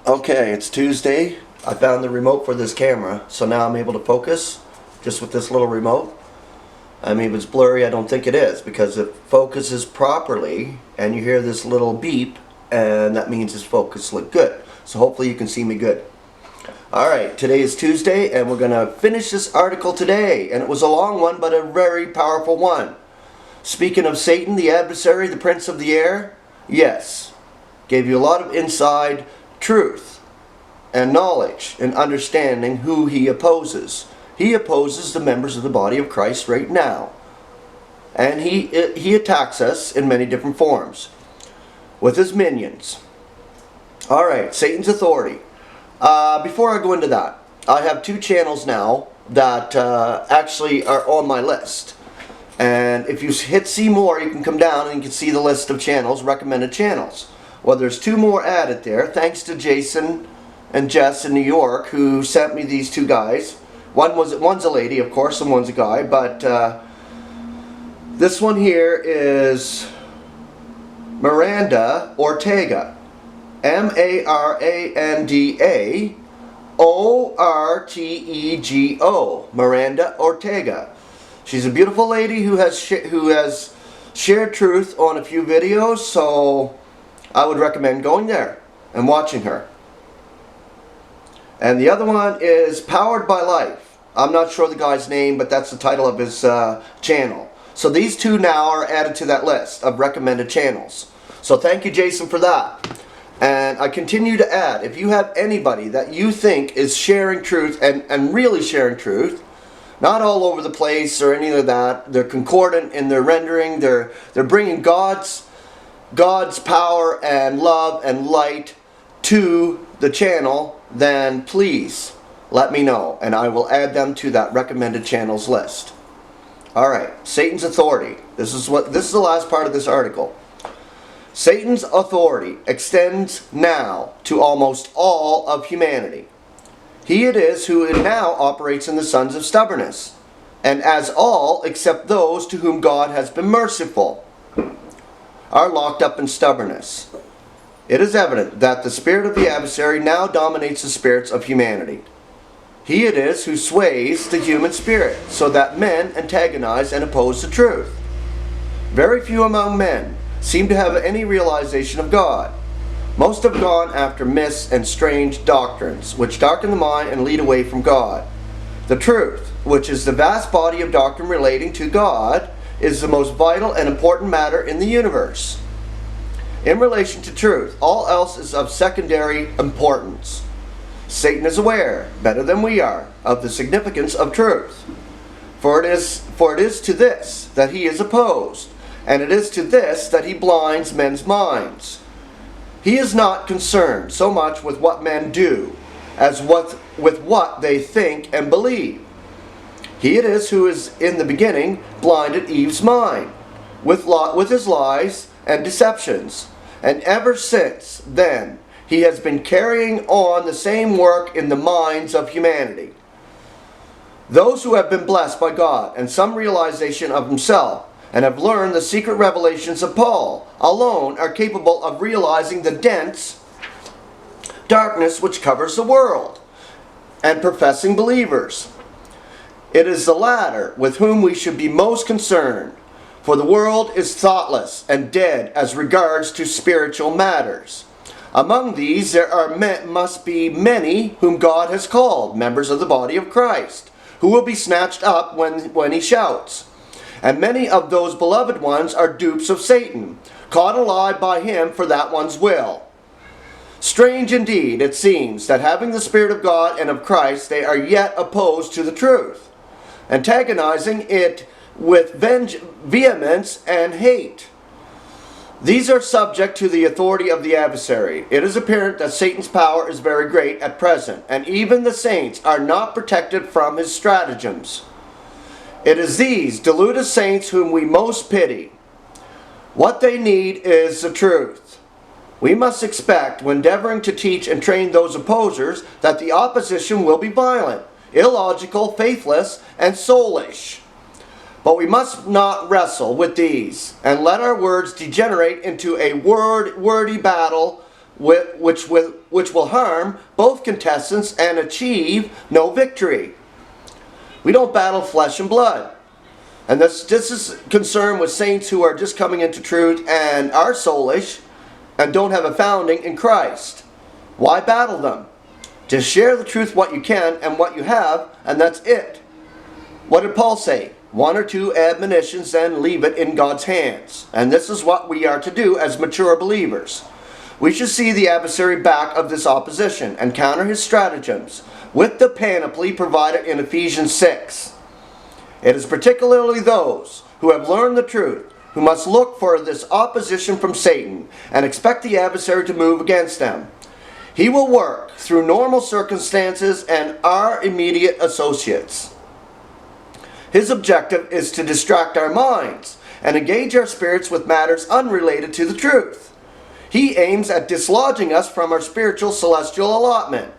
Okay, it's Tuesday. I found the remote for this camera, so now I'm able to focus just with this little remote. I mean, if it's blurry, I don't think it is, because it focuses properly, and you hear this little beep, and that means it's focused look good. So hopefully you can see me good. Alright, today is Tuesday, and we're going to finish this article today, and it was a long one, but a very powerful one. Speaking of Satan, the adversary, the prince of the air, yes, gave you a lot of inside truth and knowledge and understanding who he opposes. He opposes the members of the body of Christ right now. And he attacks us in many different forms with his minions. Alright, Satan's authority. Before I go into that, I have two channels now that actually are on my list. And if you hit see more, you can come down and you can see the list of channels, recommended channels. Well, there's two more added there, thanks to Jason and Jess in New York, who sent me these two guys. One's a lady, of course, and one's a guy, but this one here is Miranda Ortega. M-A-R-A-N-D-A-O-R-T-E-G-O. Miranda Ortega. She's a beautiful lady who has shared truth on a few videos, so I would recommend going there and watching her. And the other one is Powered by Life. I'm not sure the guy's name, but that's the title of his channel. So these two now are added to that list of recommended channels. So thank you, Jason, for that. And I continue to add, if you have anybody that you think is sharing truth and really sharing truth, not all over the place or any of that, they're concordant in their rendering, they're bringing God's power and love and light to the channel, then please let me know and I will add them to that recommended channels list. Alright, Satan's authority. This is the last part of this article. Satan's authority extends now to almost all of humanity. He it is who now operates in the sons of stubbornness, and as all except those to whom God has been merciful are locked up in stubbornness. It is evident that the spirit of the adversary now dominates the spirits of humanity. He it is who sways the human spirit, so that men antagonize and oppose the truth. Very few among men seem to have any realization of God. Most have gone after myths and strange doctrines, which darken the mind and lead away from God. The truth, which is the vast body of doctrine relating to God, is the most vital and important matter in the universe. In relation to truth, all else is of secondary importance. Satan is aware, better than we are, of the significance of truth. For it is to this that he is opposed, and it is to this that he blinds men's minds. He is not concerned so much with what men do as with what they think and believe. He it is who is in the beginning blinded Eve's mind with his lies and deceptions, and ever since then he has been carrying on the same work in the minds of humanity. Those who have been blessed by God and some realization of himself and have learned the secret revelations of Paul alone are capable of realizing the dense darkness which covers the world and professing believers. It is the latter with whom we should be most concerned, for the world is thoughtless and dead as regards to spiritual matters. Among these there must be many whom God has called members of the body of Christ, who will be snatched up when he shouts. And many of those beloved ones are dupes of Satan, caught alive by him for that one's will. Strange indeed it seems that having the Spirit of God and of Christ, they are yet opposed to the truth, antagonizing it with vehemence and hate. These are subject to the authority of the adversary. It is apparent that Satan's power is very great at present, and even the saints are not protected from his stratagems. It is these deluded saints whom we most pity. What they need is the truth. We must expect, when endeavoring to teach and train those opposers, that the opposition will be violent, illogical, faithless, and soulish. But we must not wrestle with these, and let our words degenerate into a wordy battle which will harm both contestants and achieve no victory. We don't battle flesh and blood. And this is concerned with saints who are just coming into truth and are soulish and don't have a founding in Christ. Why battle them? Just share the truth what you can and what you have, and that's it. What did Paul say? 1 or 2 admonitions, then leave it in God's hands. And this is what we are to do as mature believers. We should see the adversary back of this opposition and counter his stratagems with the panoply provided in Ephesians 6. It is particularly those who have learned the truth who must look for this opposition from Satan and expect the adversary to move against them. He will work through normal circumstances and our immediate associates. His objective is to distract our minds and engage our spirits with matters unrelated to the truth. He aims at dislodging us from our spiritual celestial allotment.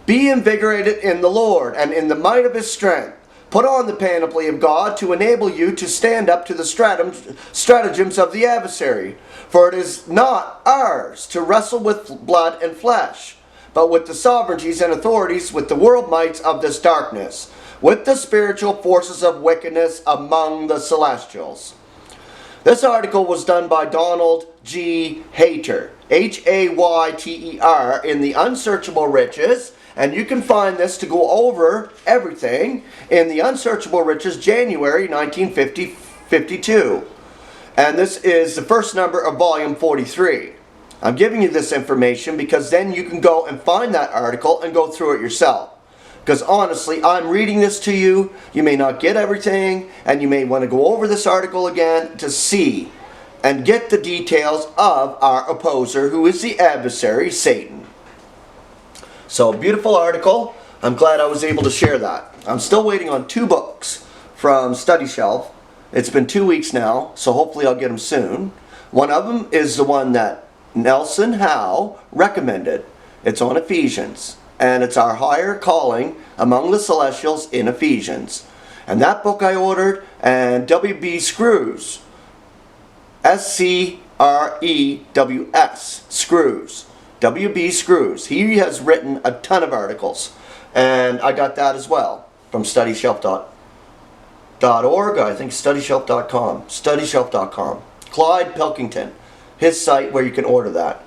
Be invigorated in the Lord and in the might of his strength. Put on the panoply of God to enable you to stand up to the stratagems of the adversary. For it is not ours to wrestle with blood and flesh, but with the sovereignties and authorities, with the world mights of this darkness, with the spiritual forces of wickedness among the celestials. This article was done by Donald G. Hayter, Hayter, in the Unsearchable Riches. And you can find this to go over everything in the Unsearchable Riches, January 1952. And this is the first number of volume 43. I'm giving you this information because then you can go and find that article and go through it yourself. Because honestly, I'm reading this to you. You may not get everything, and you may want to go over this article again to see and get the details of our opposer, who is the adversary, Satan. So, beautiful article. I'm glad I was able to share that. I'm still waiting on 2 books from Study Shelf. It's been 2 weeks now, so hopefully I'll get them soon. One of them is the one that Nelson Howe recommended. It's on Ephesians, and it's our higher calling among the celestials in Ephesians. And that book I ordered, and W.B. Screws, S-C-R-E-W-S, Screws. W.B. Screws. He has written a ton of articles, and I got that as well from StudyShelf.org. I think StudyShelf.com. StudyShelf.com. Clyde Pilkington, his site where you can order that.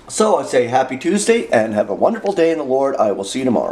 So I say happy Tuesday and have a wonderful day in the Lord. I will see you tomorrow.